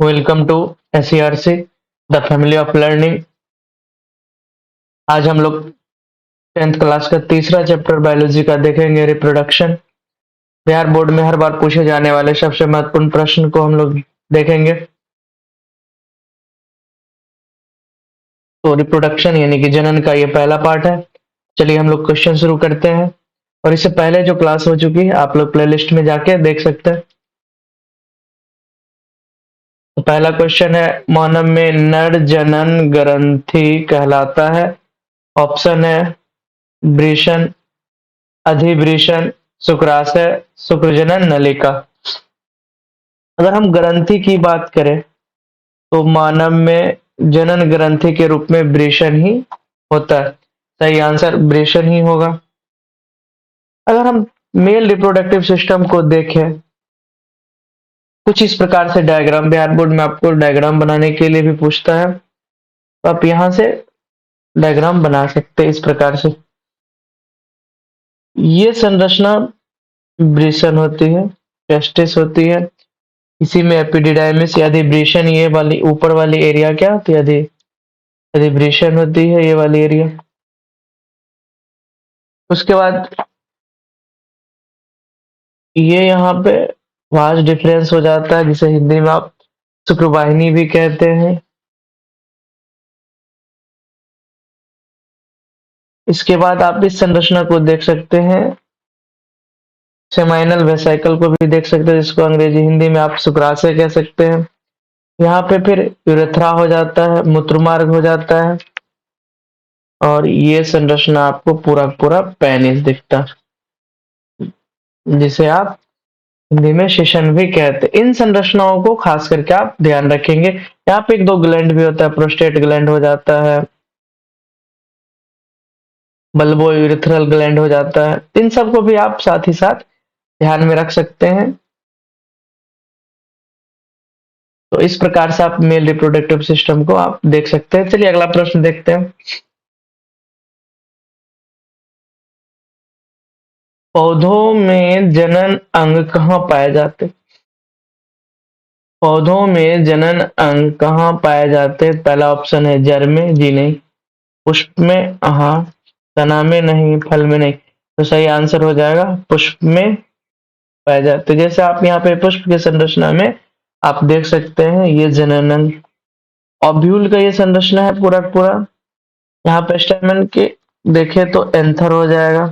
Welcome to SERC the family of learning. आज हम लोग 10th क्लास का तीसरा चैप्टर बायोलॉजी का देखेंगे, रिप्रोडक्शन। बिहार बोर्ड में हर बार पूछे जाने वाले सबसे महत्वपूर्ण प्रश्न को हम लोग देखेंगे। तो रिप्रोडक्शन यानी कि जनन का ये पहला पार्ट है। चलिए हम लोग क्वेश्चन शुरू करते हैं। और इससे पहले जो क्लास हो चुकी है आप लोग प्लेलिस्ट में जाके देख सकते हैं। तो पहला क्वेश्चन है, मानव में नर जनन ग्रंथि कहलाता है। ऑप्शन है वृषण, अधिवृषण, शुक्राशय, शुक्रजनन नलिका। अगर हम ग्रंथि की बात करें तो मानव में जनन ग्रंथि के रूप में वृषण ही होता है। सही आंसर वृषण ही होगा। अगर हम मेल रिप्रोडक्टिव सिस्टम को देखें, कुछ इस प्रकार से डायग्राम, बिहार बोर्ड में आपको डायग्राम बनाने के लिए भी पूछता है, तो आप यहां से डायग्राम बना सकते हैं इस प्रकार से। ये संरचना वृषण होती है, टेस्टिस होती है। इसी में एपिडिडाइमिस या अधिवृषण, ये वाली ऊपर वाली एरिया क्या होती है, अधिवृषण होती है ये वाली एरिया। उसके बाद ये यहाँ पे वास्ट डिफरेंस हो जाता है, जिसे हिंदी में आप शुक्रवाहिनी भी कहते हैं। इसके बाद आप इस संरचना को देख सकते हैं, सेमाइनल वेसिकल को भी देख सकते हैं, जिसको अंग्रेजी हिंदी में आप शुक्राशय कह सकते हैं। यहाँ पे फिर यूरेथ्रा हो जाता है, मूत्रमार्ग हो जाता है। और ये संरचना आपको पूरा पूरा पेनिस दिखता है, जिसे आप हिंदी में शिशन भी कहते हैं। इन संरचनाओं को खास करके आप ध्यान रखेंगे। यहाँ पे एक दो ग्लैंड भी होता है, प्रोस्टेट ग्लैंड हो जाता है, बल्बो यूरेथ्रल ग्लैंड हो जाता है। इन सब को भी आप साथ ही साथ ध्यान में रख सकते हैं। तो इस प्रकार से आप मेल रिप्रोडक्टिव सिस्टम को आप देख सकते हैं। चलिए अगला प्रश्न देखते हैं। पौधों में जनन अंग कहाँ पाए जाते? पौधों में जनन अंग कहाँ पाए जाते? पहला ऑप्शन है जड़ में, जी नहीं। पुष्प में, हाँ। तना में नहीं, फल में नहीं। तो सही आंसर हो जाएगा पुष्प में पाए जाते। जैसे आप यहाँ पे पुष्प की संरचना में आप देख सकते हैं, ये जनन अंग। ओव्यूल का ये संरचना है पूरा पूरा। यहाँ पे स्टेमन के देखे तो एंथर हो जाएगा,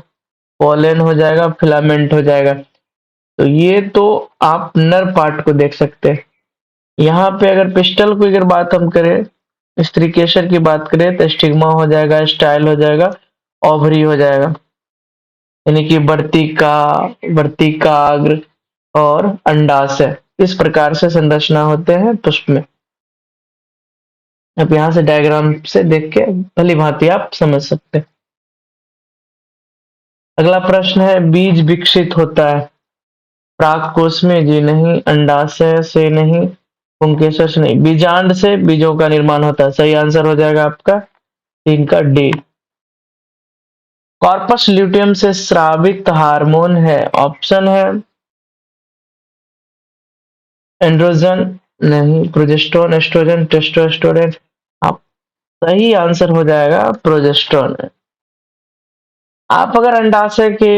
पोलन हो जाएगा, फिलामेंट हो जाएगा। तो ये तो आप नर पार्ट को देख सकते हैं। यहाँ पे अगर पिस्टल की अगर बात हम करें, स्त्रीकेसर की बात करें, तो स्टिग्मा हो जाएगा, स्टाइल हो जाएगा, ओवरी हो जाएगा। यानी कि वर्तिकाग्र और अंडाशय, इस प्रकार से संरचना होते हैं पुष्प में। अब यहाँ से डायग्राम से देख के भली भांति आप समझ सकते हैं। अगला प्रश्न है, बीज विकसित होता है प्राक कोश में, जी नहीं। अंडाशय से नहीं, पुंकेसर से नहीं। बीजांड से बीजों का निर्माण होता है। सही आंसर हो जाएगा आपका 3 का डी। कॉर्पस ल्यूटियम से स्रावित हार्मोन है। ऑप्शन है एंड्रोजन नहीं, प्रोजेस्टेरोन, एस्ट्रोजन, टेस्टोस्टेरोन। आप सही आंसर हो जाएगा प्रोजेस्टेरोन। आप अगर अंडाशय के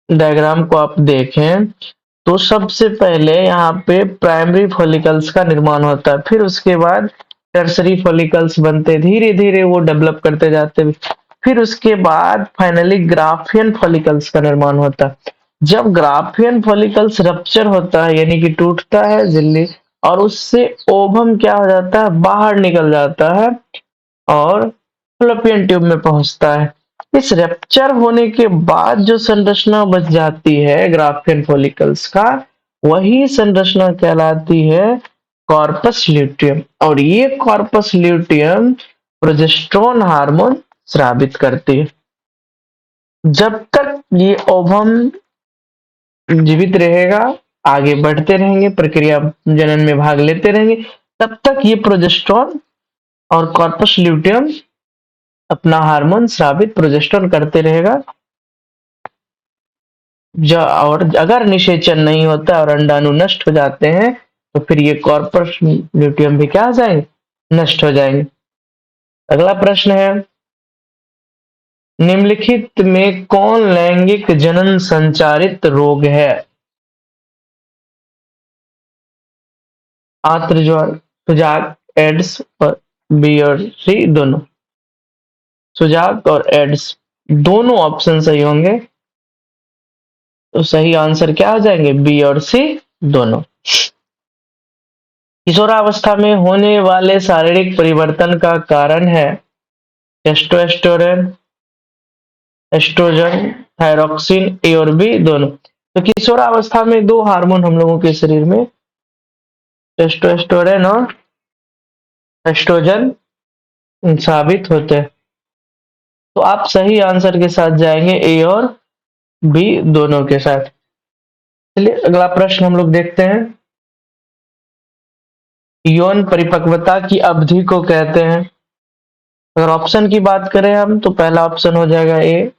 डायग्राम को आप देखें तो सबसे पहले यहाँ पे प्राइमरी फॉलिकल्स का निर्माण होता है, फिर उसके बाद टर्सरी फॉलिकल्स बनते, धीरे धीरे वो डेवलप करते जाते, फिर उसके बाद फाइनली ग्राफियन फॉलिकल्स का निर्माण होता है। जब ग्राफियन फॉलिकल्स रप्चर होता है यानी कि टूटता है झिल्ली, और उससे ओवम क्या हो जाता है, बाहर निकल जाता है और फलोपियन ट्यूब में पहुंचता है। इस रप्चर होने के बाद जो संरचना बच जाती है ग्राफियन फॉलिकल्स का, वही संरचना कहलाती है कॉर्पस ल्यूटियम। और ये कॉर्पस ल्यूटियम प्रोजेस्टेरोन हार्मोन स्रावित करती है। जब तक ये ओवम जीवित रहेगा, आगे बढ़ते रहेंगे, प्रक्रिया जनन में भाग लेते रहेंगे, तब तक ये प्रोजेस्टेरोन और कॉर्पस ल्यूटियम अपना हार्मोन स्रावित प्रोजेस्टेरोन करते रहेगा। और अगर निषेचन नहीं होता और अंडाणु नष्ट हो जाते हैं, तो फिर ये कॉर्पस ल्यूटियम भी क्या हो जाएंगे, नष्ट हो जाएंगे। अगला प्रश्न है, निम्नलिखित में कौन लैंगिक जनन संचारित रोग है? आर्तज्वर, सुजाक, एड्स और बी और सी दोनों। सुजाक और एड्स दोनों ऑप्शन सही होंगे, तो सही आंसर क्या हो जाएंगे, बी और सी दोनों। किशोरावस्था में होने वाले शारीरिक परिवर्तन का कारण है टेस्टोस्टेरोन, एस्ट्रोजन, थायरॉक्सिन, ए और बी दोनों। तो किशोरावस्था में दो हार्मोन हम लोगों के शरीर में टेस्टोस्टेरोन और एस्ट्रोजन साबित होते हैं। तो आप सही आंसर के साथ जाएंगे ए और बी दोनों के साथ। चलिए अगला प्रश्न हम लोग देखते हैं, यौन परिपक्वता की अवधि को कहते हैं। अगर ऑप्शन की बात करें हम, तो पहला ऑप्शन हो जाएगा ए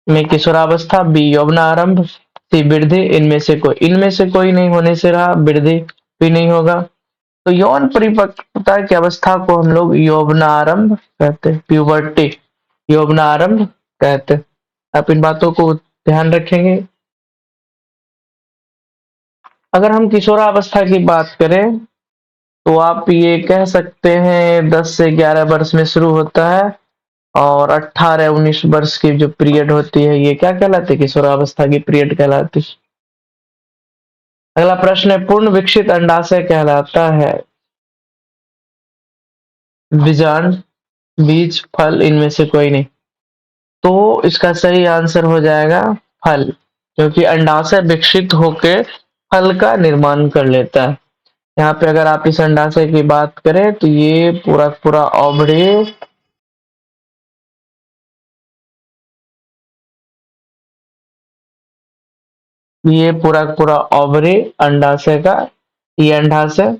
में किशोरावस्था, बी यौवनारंभ, सी वृद्धि। इनमें से कोई नहीं होने से रहा, वृद्धि भी नहीं होगा। तो यौन परिपक्वता की अवस्था को हम लोग यौवनारंभ कहते हैं, प्यूबर्टी यौवनारंभ कहते हैं। आप इन बातों को ध्यान रखेंगे। अगर हम किशोरावस्था की बात करें, तो आप ये कह सकते हैं 10 से 11 वर्ष में शुरू होता है, और 18-19 वर्ष की जो पीरियड होती है, ये क्या कहलाती है, किशोरावस्था की पीरियड कहलाती है। अगला प्रश्न है, पूर्ण विकसित अंडाशय कहलाता है बीजांड, बीज, फल, इनमें से कोई नहीं। तो इसका सही आंसर हो जाएगा फल, क्योंकि अंडाशय विकसित होकर फल का निर्माण कर लेता है। यहाँ पे अगर आप इस अंडाशय की बात करें, तो ये पूरा पूरा ओवरी, ये पूरा पूरा ओवरी अंडाशय का, ये अंडाशय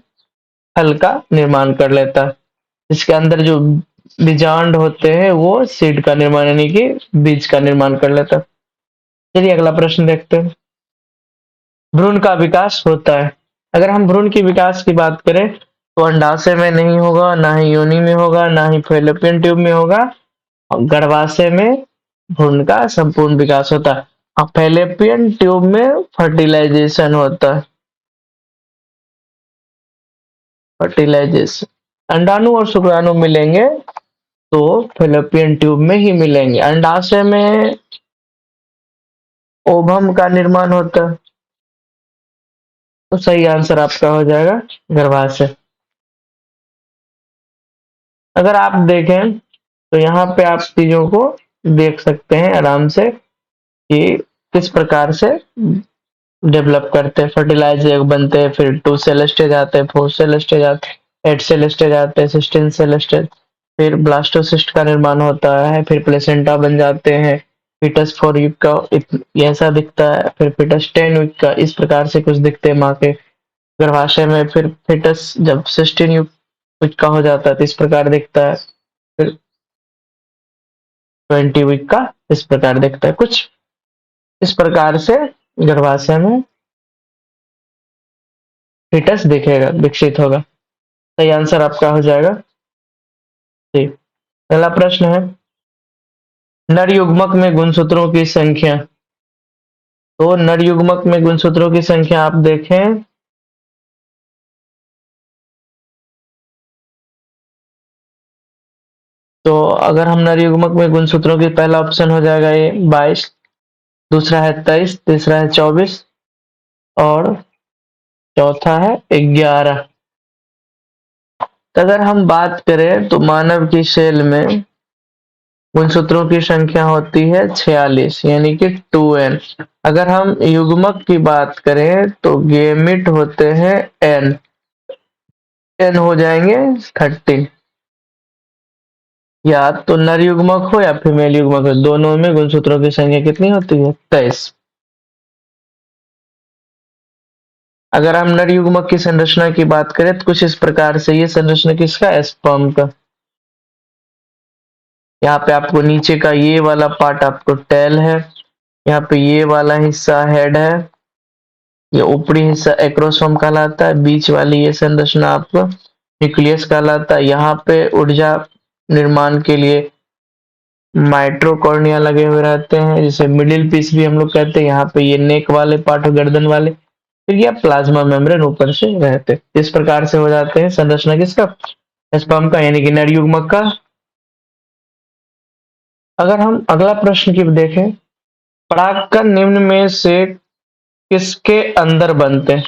फल का निर्माण कर लेता है। इसके अंदर जो बीजांड होते हैं वो सीड का निर्माण यानी कि बीज का निर्माण कर लेता है। चलिए अगला प्रश्न देखते हैं, भ्रूण का विकास होता है। अगर हम भ्रूण की विकास की बात करें, तो अंडाशय में नहीं होगा, ना ही योनि में होगा, ना ही फैलोपियन ट्यूब में होगा, और गर्भाशय में भ्रूण का संपूर्ण विकास होता है। अब फैलोपियन ट्यूब में फर्टिलाइजेशन होता है, फर्टिलाइजेशन अंडाणु और शुक्राणु मिलेंगे तो फैलोपियन ट्यूब में ही मिलेंगे। अंडाशय में ओवम का निर्माण होता है, तो सही आंसर आपका हो जाएगा गर्भाशय। अगर आप देखें, तो यहाँ पे आप चीजों को देख सकते हैं आराम से कि किस प्रकार से डेवलप करते हैं। फर्टिलाइज एग बनते हैं, फिर 2 सेल स्टेज आते हैं, 4 सेल स्टेज आते हैं, 8 सेल स्टेज आते हैं, 16 सेल स्टेज, फिर ब्लास्टोसिस्ट का निर्माण होता है, फिर प्लेसेंटा बन जाते हैं, फीटस 4 वीक का ऐसा दिखता है, फिर फीटस 10 वीक का इस प्रकार से कुछ दिखते हैं माँ के गर्भाशय में, फिर फीटस जब 16 वीक का हो जाता है तो इस प्रकार दिखता है, फिर 20 वीक का इस प्रकार दिखता है। कुछ इस प्रकार से गर्भाशय में फीटस दिखेगा, विकसित होगा। सही आंसर आपका हो जाएगा जी। अगला प्रश्न है, नर युग्मक में गुणसूत्रों की संख्या। तो नर युग्मक में गुणसूत्रों की संख्या आप देखें, तो अगर हम नर युग्मक में गुणसूत्रों की, पहला ऑप्शन हो जाएगा ये 22, दूसरा है 23, तीसरा है 24 और चौथा है 11। तो अगर हम बात करें, तो मानव की सेल में गुणसूत्रों की संख्या होती है 46 यानी कि 2n। अगर हम युग्मक की बात करें, तो गेमिट होते हैं n, n हो जाएंगे 13। या तो नर युग्मक हो या फीमेल युग्मक हो, दोनों में गुणसूत्रों की संख्या कितनी होती है, 23। अगर हम नर युग्मक की संरचना की बात करें, तो कुछ इस प्रकार से, ये संरचना किसका, स्पर्म का। यहाँ पे आपको नीचे का ये वाला पार्ट आपको टेल है, यहाँ पे ये वाला हिस्सा हेड है, ये ऊपरी हिस्सा एक्रोसोम कहलाता है, बीच वाली ये संरचना आपको न्यूक्लियस कहलाता है। यहाँ पे ऊर्जा निर्माण के लिए माइट्रोकॉर्निया लगे हुए रहते हैं, जिसे मिडिल पीस भी हम लोग कहते हैं। यहाँ पे ये नेक वाले पार्ट और गर्दन वाले, फिर ये प्लाज्मा मेम्ब्रेन ऊपर से रहते हैं। इस प्रकार से हो जाते हैं संरचना किसका, स्पर्म का, यानी कि नर युग्मक का। अगर हम अगला प्रश्न की देखें, परागकण निम्न में से किसके अंदर बनते हैं?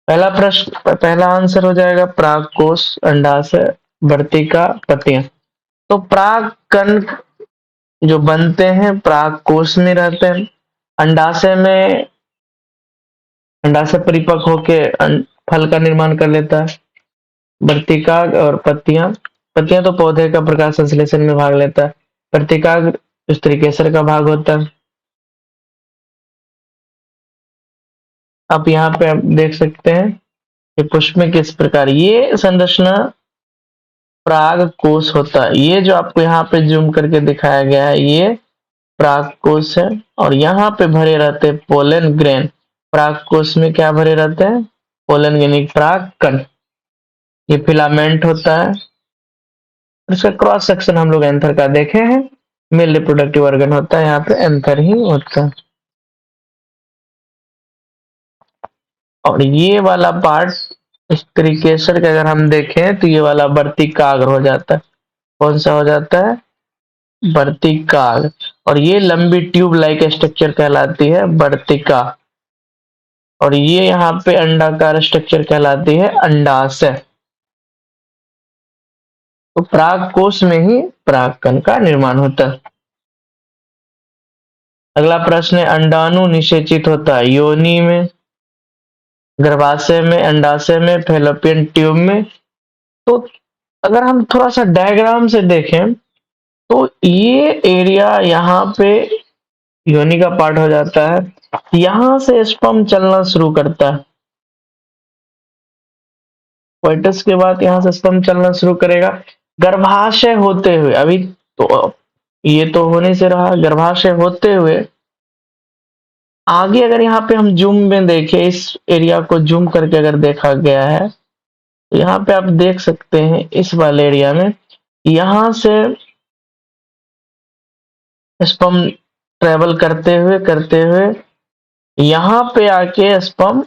पहला प्रश्न, पहला आंसर हो जाएगा परागकोश, अंडाशय, वर्तिका, पत्तियां। तो परागकण जो बनते हैं परागकोश में रहते हैं। अंडाशय में अंडाशय परिपक्व होके फल का निर्माण कर लेता है। वर्तिका और पत्तियां, पत्तियां तो पौधे का प्रकाश संश्लेषण में भाग लेता है। वर्तिका स्त्रीकेसर का भाग होता है। आप यहाँ पे आप देख सकते हैं कि पुष्प में किस प्रकार ये संरचना परागकोश होता है। ये जो आपको यहाँ पे जूम करके दिखाया गया है ये परागकोश है, और यहाँ पे भरे रहते हैं पोलन ग्रेन। परागकोश में क्या भरे रहते हैं? पोलन यानी परागकण। ये फिलामेंट होता है, इसका क्रॉस सेक्शन हम लोग एंथर का देखे हैं। मेल रिप्रोडक्टिव ऑर्गन होता है, यहाँ पे एंथर ही होता है। और ये वाला पार्ट इस तरीके से अगर हम देखें तो ये वाला वर्तिकाग्र हो जाता है। कौन सा हो जाता है? वर्तिकाग्र। और ये लंबी ट्यूब लाइक स्ट्रक्चर कहलाती है वर्तिका। और ये यहाँ पे अंडाकार स्ट्रक्चर कहलाती है अंडाशय। तो परागकोश में ही परागकण का निर्माण होता है। अगला प्रश्न है, अंडाणु निषेचित होता है योनि में, गर्भाशय में, अंडाशय में, फैलोपियन ट्यूब में। तो अगर हम थोड़ा सा डायग्राम से देखें तो ये एरिया यहाँ पे योनि का पार्ट हो जाता है। यहाँ से स्पर्म चलना शुरू करता है। कोइटस के बाद यहाँ से स्पर्म चलना शुरू करेगा गर्भाशय होते हुए। अभी तो ये तो होने से रहा, गर्भाशय होते हुए आगे अगर यहाँ पे हम जूम में देखें, इस एरिया को जूम करके अगर देखा गया है तो यहाँ पे आप देख सकते हैं इस वाले एरिया में यहाँ से स्पर्म ट्रेवल करते हुए यहाँ पे आके स्पर्म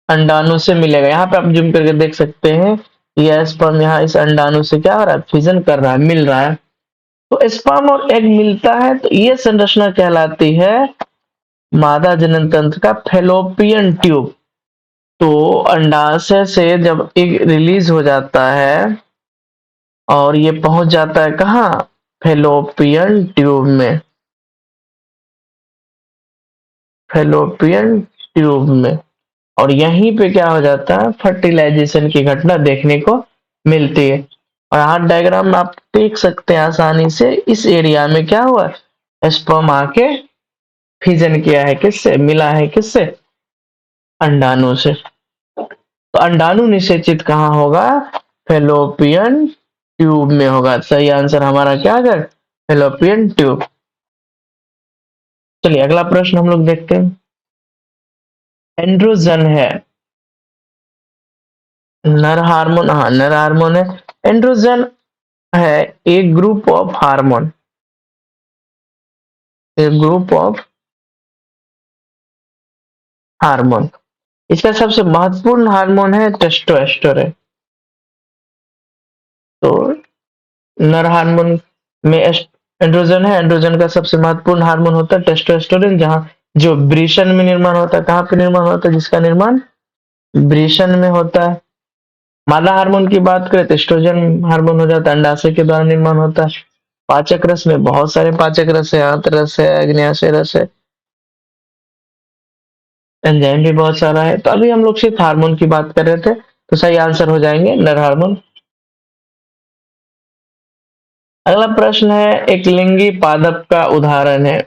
अंडाणु से मिलेगा। यहाँ पे आप जूम करके देख सकते हैं यह स्पर्म यहाँ इस अंडाणु से क्या हो रहा है? फिजन कर रहा है, मिल रहा है। तो स्पर्म और एग मिलता है तो ये संरचना कहलाती है मादा जनन तंत्र का फैलोपियन ट्यूब। तो अंडाशय से जब एग रिलीज हो जाता है और ये पहुंच जाता है कहाँ? फैलोपियन ट्यूब में। फैलोपियन ट्यूब में। और यहीं पे क्या हो जाता है? फर्टिलाइजेशन की घटना देखने को मिलती है। और यहाँ डायग्राम में आप देख सकते हैं आसानी से, इस एरिया में क्या हुआ? स्पर्म आके फिजन किया है, किससे मिला है? किससे? अंडाणु से। तो अंडाणु निषेचित कहाँ होगा? फैलोपियन ट्यूब में होगा। सही आंसर हमारा क्या है? Fallopian tube. चलिए अगला प्रश्न हम लोग देखते हैं। एंड्रोजन है नर हार्मोन, हाँ नर हार्मोन है। एंड्रोजन है एक ग्रुप ऑफ हार्मोन, एक ग्रुप ऑफ हार्मोन। इसका सबसे महत्वपूर्ण हार्मोन है टेस्टोस्टेरोन। तो नर हार्मोन में एंड्रोजन है, एंड्रोजन का सबसे महत्वपूर्ण हार्मोन होता है टेस्टोस्टेरोन, जहां जो वृषण में निर्माण होता है। कहाँ पे निर्माण होता है? जिसका निर्माण वृषण में होता है। मादा हार्मोन की बात करें तो एस्ट्रोजन हार्मोन हो जाता है, अंडाशय के द्वारा निर्माण होता है। पाचक रस में बहुत सारे पाचक रस है, आंत रस है, अग्न्याशय रस है, एंजाइम भी बहुत सारा है। तो अभी हम लोग सिर्फ हार्मोन की बात कर रहे थे, तो सही आंसर हो जाएंगे नर हार्मोन। अगला प्रश्न है, एक लिंगी पादप का उदाहरण है।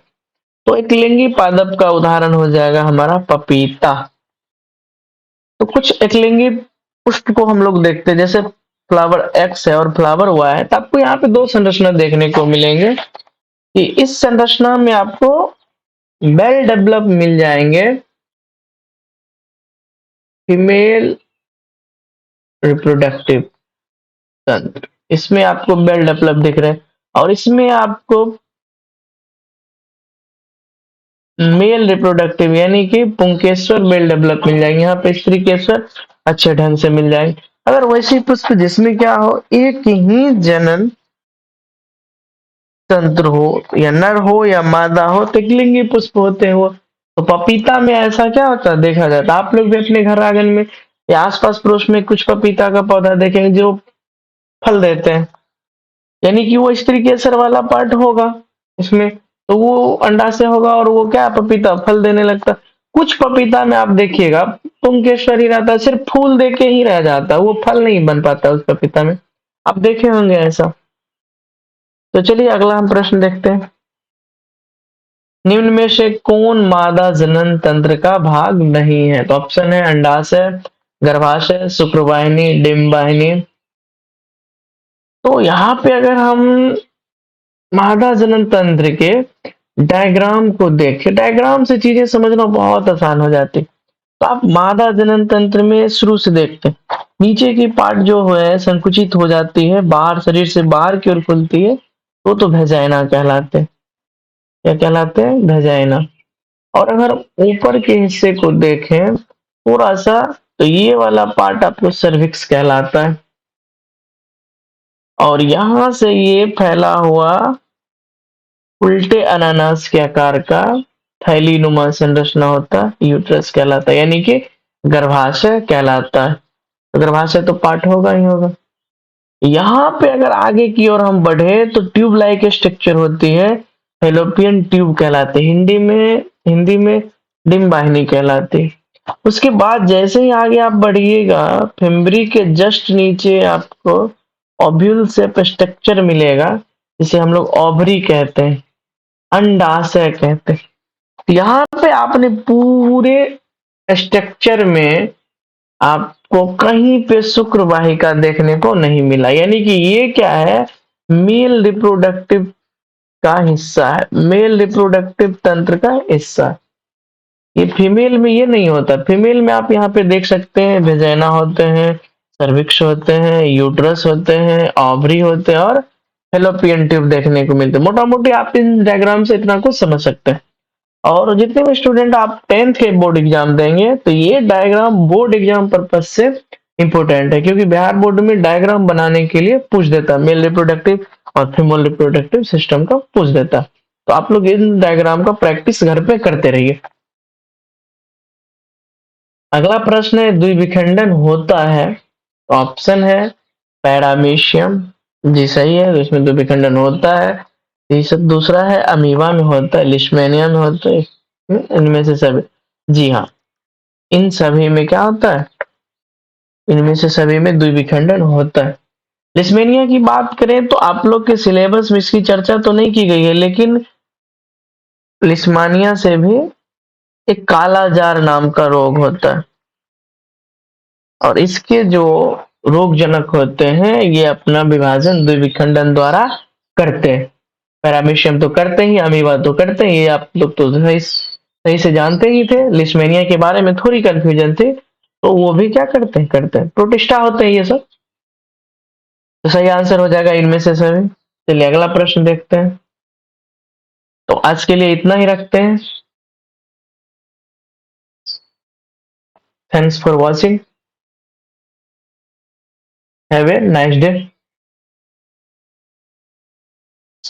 तो एक लिंगी पादप का उदाहरण हो जाएगा हमारा पपीता। तो कुछ एक लिंगी पुष्प को हम लोग देखते हैं, जैसे फ्लावर एक्स है और फ्लावर वाई है। तो आपको यहाँ पे दो संरचना देखने को मिलेंगे कि इस संरचना में आपको वेल डेवलप मिल जाएंगे फीमेल रिप्रोडक्टिव तंत्र, इसमें आपको बेल डेवलप दिख रहे हैं और इसमें आपको मेल रिप्रोडक्टिव यानी कि पुंकेश्वर बेल डेवलप मिल जाएंगे। यहाँ पे स्त्रीकेश्वर अच्छे ढंग से मिल जाएंगे। अगर वैसी पुष्प जिसमें क्या हो, एक ही जनन तंत्र हो या नर हो या मादा हो तो एकलिंगी पुष्प होते हैं वो। तो पपीता में ऐसा क्या होता है देखा जाता है। आप लोग भी अपने घर आंगन में या आसपास पड़ोस में कुछ पपीता का पौधा देखेंगे जो फल देते हैं, यानी कि वो स्त्री केसर वाला पार्ट होगा इसमें, तो वो अंडा से होगा और वो क्या पपीता फल देने लगता। कुछ पपीता में आप देखिएगा पुंकेश्वर ही रहता है, सिर्फ फूल दे के ही रह जाता है, वो फल नहीं बन पाता उस पपीता में। आप देखे होंगे ऐसा। तो चलिए अगला हम प्रश्न देखते हैं। निम्न में से कौन मादा जनन तंत्र का भाग नहीं है? तो ऑप्शन है अंडाशय, गर्भाशय, शुक्रवाहिनी, डिंबवाहिनी। तो यहाँ पे अगर हम मादा जनन तंत्र के डायग्राम को देखें, डायग्राम से चीजें समझना बहुत आसान हो जाती। तो आप मादा जनन तंत्र में शुरू से देखते हैं, नीचे की पार्ट जो है संकुचित हो जाती है, बाहर शरीर से बाहर की ओर खुलती है, तो वेजाइना कहलाते हैं। क्या कहलाते हैं? वेजाइना। और अगर ऊपर के हिस्से को देखें थोड़ा सा, तो ये वाला पार्ट आपको सर्विक्स कहलाता है और यहां से ये फैला हुआ उल्टे अनानास के आकार का थैलीनुमा संरचना होता है, यूट्रस कहलाता है, यानी कि गर्भाशय कहलाता है। तो गर्भाशय तो पार्ट होगा ही होगा। यहाँ पे अगर आगे की ओर हम बढ़े तो ट्यूब लाइक स्ट्रक्चर होती है, फेलोपियन ट्यूब कहलाते हैं, हिंदी में डिम्बाहिनी कहलाती है। उसके बाद जैसे ही आगे आप बढ़िएगा, फिम्बरी के जस्ट नीचे आपको ओव्यूल शेप स्ट्रक्चर मिलेगा, जिसे हम लोग ओवरी कहते हैं, अंडाशय कहते हैं। यहाँ पे आपने पूरे स्ट्रक्चर में आपको कहीं पे शुक्र वाहिका देखने को नहीं मिला, यानी कि ये क्या है, मेल रिप्रोडक्टिव का हिस्सा है, मेल रिप्रोडक्टिव तंत्र का हिस्सा। ये फीमेल में ये नहीं होता। फीमेल में आप यहाँ पे देख सकते हैं वेजाइना होते हैं, सर्विक्स होते हैं, यूट्रस होते हैं, ओवरी होते हैं और फेलोपियन ट्यूब देखने को मिलते हैं। मोटा मोटी आप इन डायग्राम से इतना कुछ समझ सकते हैं। और जितने भी स्टूडेंट आप 10th के बोर्ड एग्जाम देंगे तो ये डायग्राम बोर्ड एग्जाम पर्पज से इंपॉर्टेंट है, क्योंकि बिहार बोर्ड में डायग्राम बनाने के लिए पूछ देता, मेल रिप्रोडक्टिव और फीमेल रिप्रोडक्टिव सिस्टम का पूछ देता। तो आप लोग इन डायग्राम का प्रैक्टिस घर पे करते रहिए। अगला प्रश्न है द्विविखंडन होता है? तो ऑप्शन है पैरामीशियम, जी सही है, तो इसमें द्विविखंडन होता है। दूसरा है अमीबा में होता है, लिशमेनिया में होता है, इनमें से सभी, जी हाँ, इन सभी में क्या होता है, इनमें से सभी में द्विविखंडन होता है। लिस्मेनिया की बात करें तो आप लोग के सिलेबस में इसकी चर्चा तो नहीं की गई है, लेकिन लिस्मानिया से भी एक काला जार नाम का रोग होता है और इसके जो रोगजनक होते हैं ये अपना विभाजन द्विविखंडन द्वारा करते हैं। पैरामीशियम तो करते ही, अमीबा तो करते ही, ये आप लोग तो सही सही से जानते ही थे। लिस्मेनिया के बारे में थोड़ी कंफ्यूजन थी, तो वो भी क्या करते हैं प्रोटिस्टा होते हैं ये सब। तो सही आंसर हो जाएगा इनमें से सभी। चलिए अगला प्रश्न देखते हैं। तो आज के लिए इतना ही रखते हैं। Thanks for watching, have a nice day.